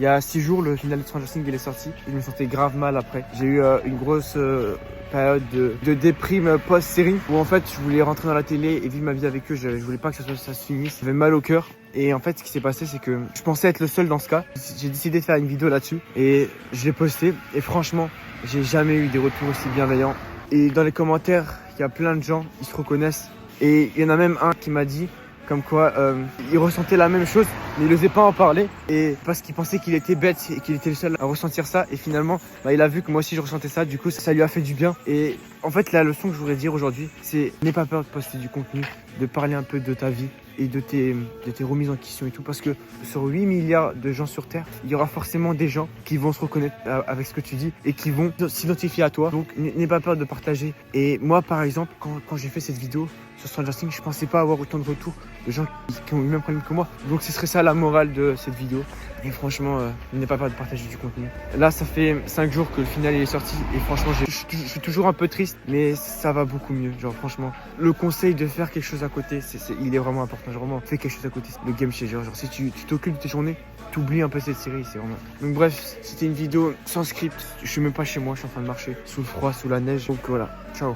Il y a 6 jours, le final de Stranger Things il est sorti. Je me sentais grave mal après. J'ai eu une grosse période de déprime post-série où en fait je voulais rentrer dans la télé et vivre ma vie avec eux. Je voulais pas que ça se finisse. J'avais mal au cœur. Et en fait, ce qui s'est passé, c'est que je pensais être le seul dans ce cas. J'ai décidé de faire une vidéo là-dessus et je l'ai postée. Et franchement, j'ai jamais eu des retours aussi bienveillants. Et dans les commentaires, il y a plein de gens, ils se reconnaissent. Et il y en a même un qui m'a dit comme quoi il ressentait la même chose, mais il n'osait pas en parler. Et parce qu'il pensait qu'il était bête et qu'il était le seul à ressentir ça. Et finalement, il a vu que moi aussi je ressentais ça. Du coup, ça lui a fait du bien. Et en fait, la leçon que je voudrais dire aujourd'hui, c'est n'aie pas peur de poster du contenu, de parler un peu de ta vie et de tes remises en question et tout. Parce que sur 8 milliards de gens sur Terre, il y aura forcément des gens qui vont se reconnaître avec ce que tu dis et qui vont s'identifier à toi. Donc, n'aie pas peur de partager. Et moi, par exemple, quand j'ai fait cette vidéo sur Stranger Things, je pensais pas avoir autant de retours de gens qui ont eu le même problème que moi. Donc, ce serait ça la morale de cette vidéo. Et franchement, n'aie pas peur de partager du contenu. Là, ça fait 5 jours que le final est sorti. Et franchement, je suis toujours un peu triste, mais ça va beaucoup mieux. Genre, franchement, le conseil de faire quelque chose à côté, il est vraiment important. Genre, vraiment, fais quelque chose à côté. Le game changer. Genre, si tu t'occupes de tes journées, t'oublies un peu cette série. C'est vraiment. Donc, bref, c'était une vidéo sans script. Je suis même pas chez moi. Je suis en train de marcher sous le froid, sous la neige. Donc, voilà. Ciao.